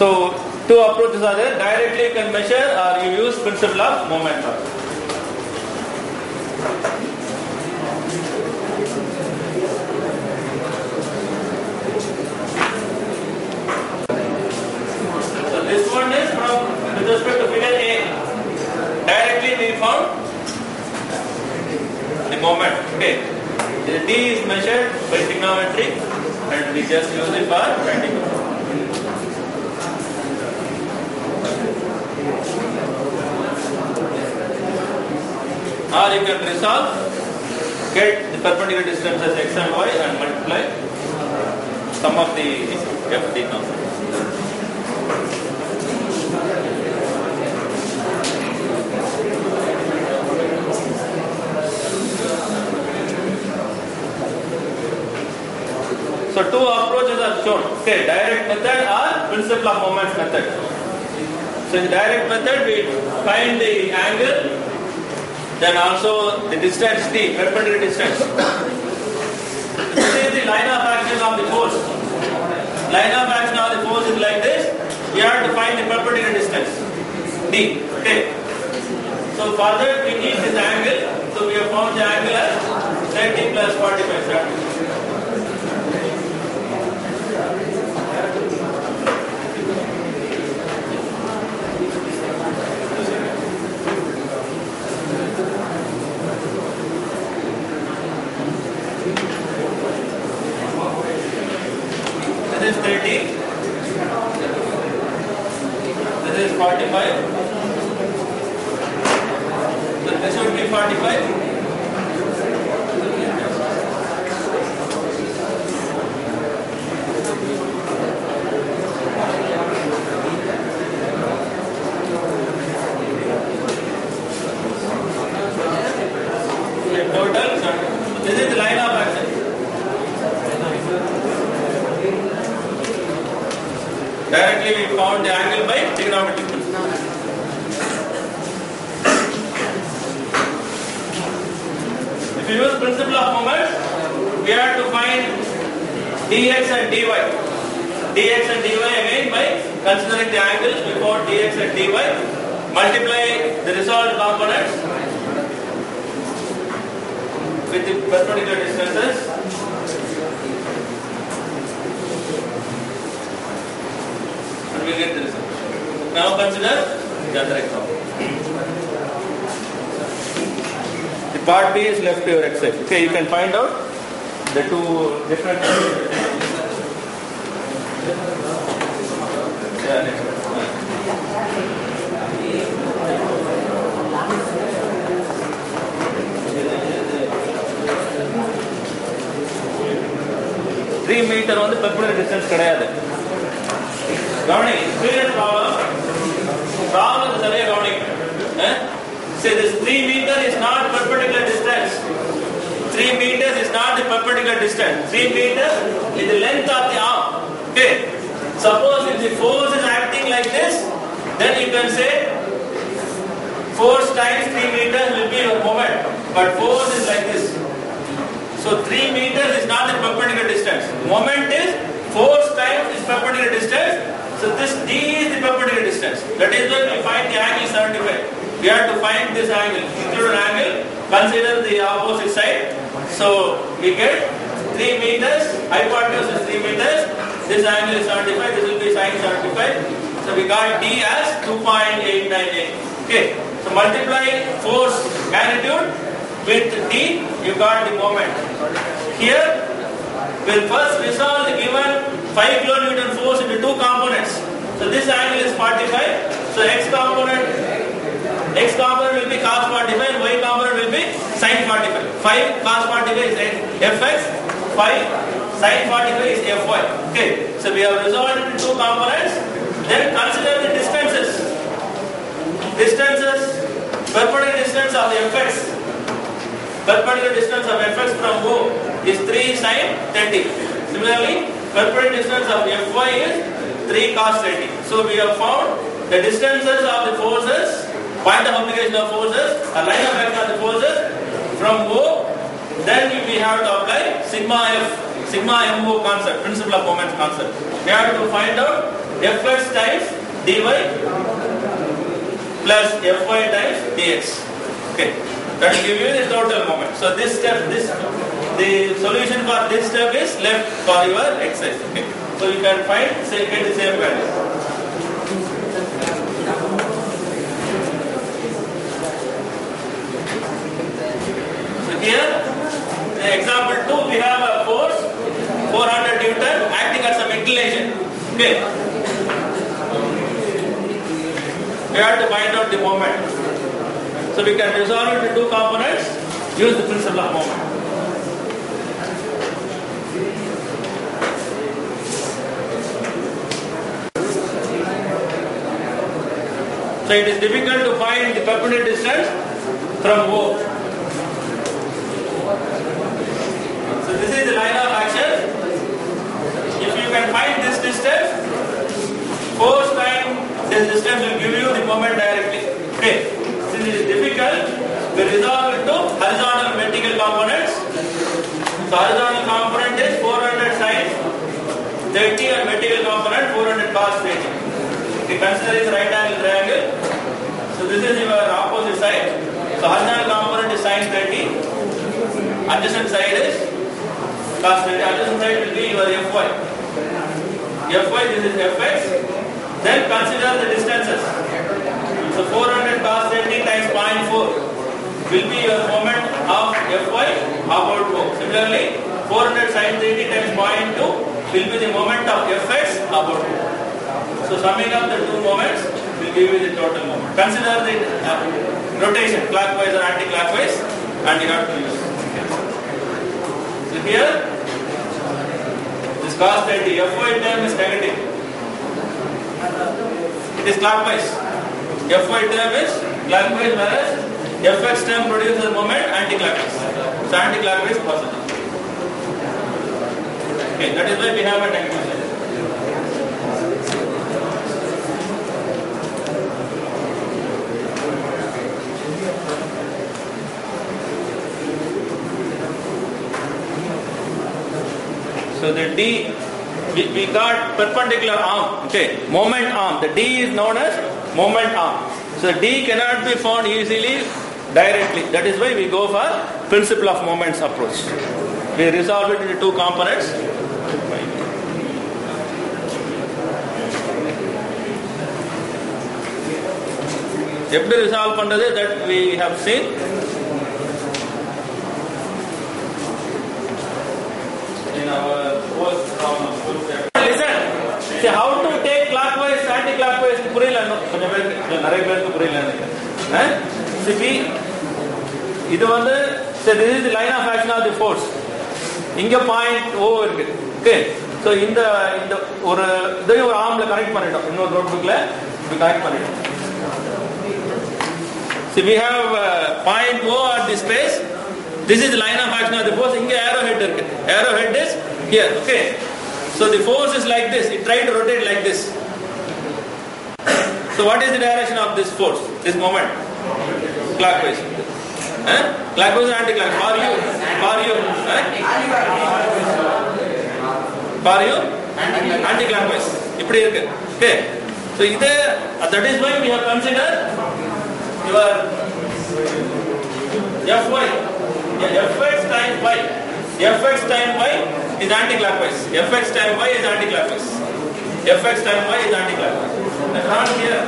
So two approaches are there. Directly you can measure, or you use principle of momentum. So this one is from with respect to figure A. Directly we found the moment. Okay. The D is measured by trigonometry, and we just use it for finding. Or you can resolve, get the perpendicular distances x and y and multiply sum of the FD now. So two approaches are shown. Okay, direct method or principle of moments method. So in direct method we find the angle, then also the distance, the perpendicular distance. This is the line of action of the force. Line of action of the force is like this. We have to find the perpendicular distance, D. Okay. So for that we need this angle. So we have found the angle as 30 plus 45 centimeters. This is 30, this is 45, so this would be 45. The total, so this is the line of action. Directly we found the angle by trigonometry. If you use principle of moments, we have to find dx and dy. Dx and dy again by considering the angles, we found dx and dy. Multiply the resolved components with the perpendicular distances. We will get the result. Now consider the other example. The part B is left to your exercise. Okay, you can find out the two different. Yeah, next. 3 meter on the perpendicular distance கிடையாது. கவனி, clear problem. Problem is very கவனி. Say this 3 meter is not perpendicular distance. 3 meters is not the perpendicular distance. 3 meters is the length of the arm. Okay. Suppose if the force is acting like this, then you can say force times 3 meters will be your moment. But force is like this. So 3 meters is not the perpendicular distance. Moment is force times its perpendicular distance. So this D is the perpendicular distance. That is why we find the angle 75. We have to find this angle. Include an angle. Consider the opposite side. So we get 3 meters. Hypotenuse is 3 meters. This angle is 75. This will be sin 75. So we got D as 2.898. Okay. So multiply force magnitude with D, you got the moment. Here, we'll first resolve the given 5 kN force into two components. So this angle is 45. So X component will be cos 45, Y component will be sin 45. 5 cos 45 is Fx, 5 sin 45 is Fy. Okay, so we have resolved into two components. Then consider the distances. Perpendicular distance of Fx. Perpendicular distance of Fx from O is 3 sin 30. Similarly, perpendicular distance of Fy is 3 cos 30. So we have found the distances of the forces, point of application of forces, a line of action of the forces from O. Then we have to apply sigma MO concept, principle of moment concept. We have to find out Fx times dy plus Fy times dx. Okay, that will give you the total moment. So this step, the solution for this step is left for your exercise. Okay, so you can get the same value. So here, in example 2, we have a force 400 Newton acting as some inclination. Okay. We have to find out the moment. So we can resolve it into two components, use the principle of moment. So it is difficult to find the perpendicular distance from O. So this is the line of action. If you can find this distance, force times this distance will give you the moment directly. Okay. Since it is difficult, we resolve it to horizontal and vertical components. So horizontal component is 400 sin 30 and vertical component 400 cos 30. Okay, consider this right angle triangle. So this is your opposite side. So horizontal component is sin 30. Adjacent side is cos 30. Adjacent side will be your Fy. Fy, this is Fx. Then consider the distances. So 400 cos 30 times 0.4 will be your moment of Fy about O. Similarly, 400 sin 30 times 0.2 will be the moment of Fx about O. So summing up the two moments will give you the total moment. Consider the rotation, clockwise or anti-clockwise, and you have to use. So here, this cos 30, Fy term is negative. It is clockwise. Fy term is clockwise, whereas Fx term produces moment anti-clockwise. So anti-clockwise positive. Okay, that is why we have a negative sign. So the D, we got perpendicular arm, okay, moment arm. The D is known as moment arm. So D cannot be found easily directly. That is why we go for principle of moments approach. We resolve it into two components. எப்படி resolve பண்றது that we have seen. In our first problem. Listen. See how to take clockwise, anti-clockwise. புரியல கொஞ்சம் பேருக்கு நிறைய பேருக்கு புரியல see இது வந்து so this is the line of action of the force. இங்க பாயிண்ட் O இருக்கு. ஓகே. சோ இந்த ஒரு இதையும் ஒரு ஆர்ம்ல கனெக்ட் பண்ணிட்டோம். இன்னொரு நோட்புக்ல இப்படி கனெக்ட் பண்ணிட்டோம். See we have point O at this space. This is the line of action of the force. இங்க arrowhead இருக்கு. Arrowhead is here. Okay. So the force is like this. It tried to rotate like this. So what is the direction of this force? This moment? Clockwise. Clockwise or anti-clockwise? For you? Anti-clockwise. இப்படி இருக்கு. Okay. So that is why we have considered your Fy. Fx times y. Fx times y is anti-clockwise. Fx times y is anti-clockwise. Fx times y is anti-clockwise. That's not here.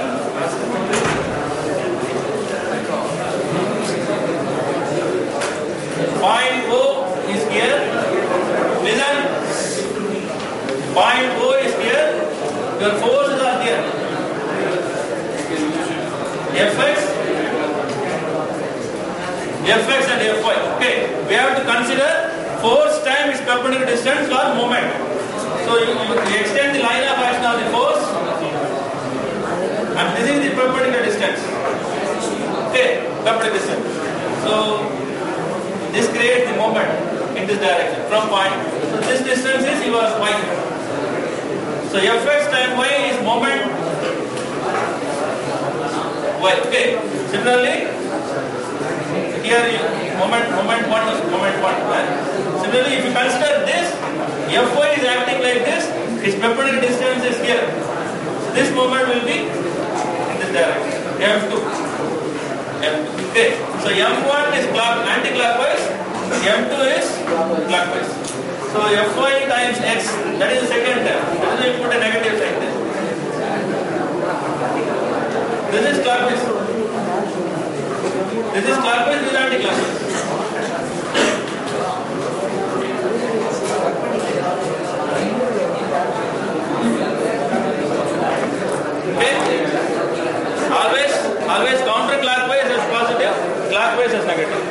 Point O is here. Listen. Point O is here. Your forces are here. Fx and Fy. Okay, we have to consider force time is perpendicular distance or moment. So you extend the line of action of the force, and this is the perpendicular distance. Okay, perpendicular distance. So this creates the moment in this direction from point. So this distance is your y. So Fx times y is moment y. Okay. Similarly, here moment 1 is moment 1. Right? Similarly, if you consider this, Fy is acting like this. Its perpendicular distance is here. So this moment will be in this direction. M2. Okay. So M1 is anti-clockwise. M2 is clockwise. So Fy times x, that is the second term. That is why you put a negative sign there. This is clockwise. This is clockwise, this is anti-clockwise. Okay? Always counter-clockwise is positive, clockwise is negative.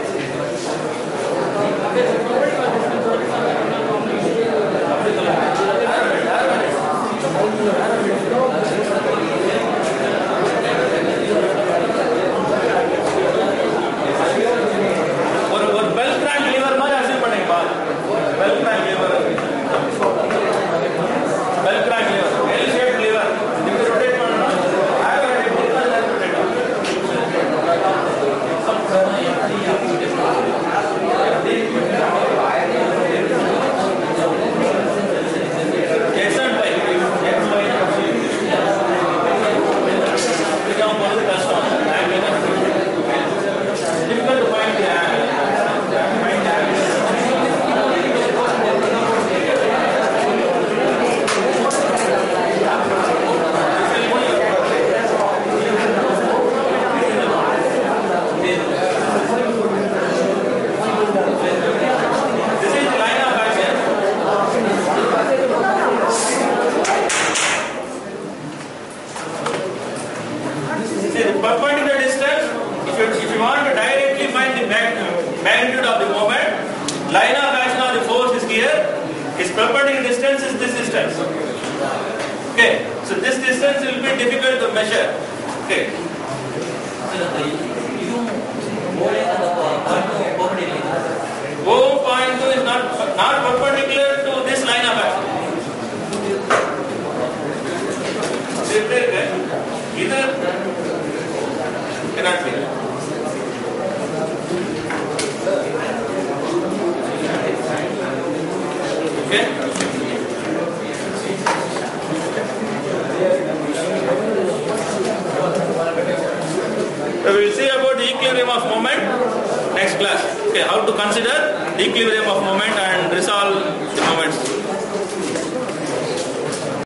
We will see about the equilibrium of moment next class. Okay, how to consider the equilibrium of moment and resolve the moments.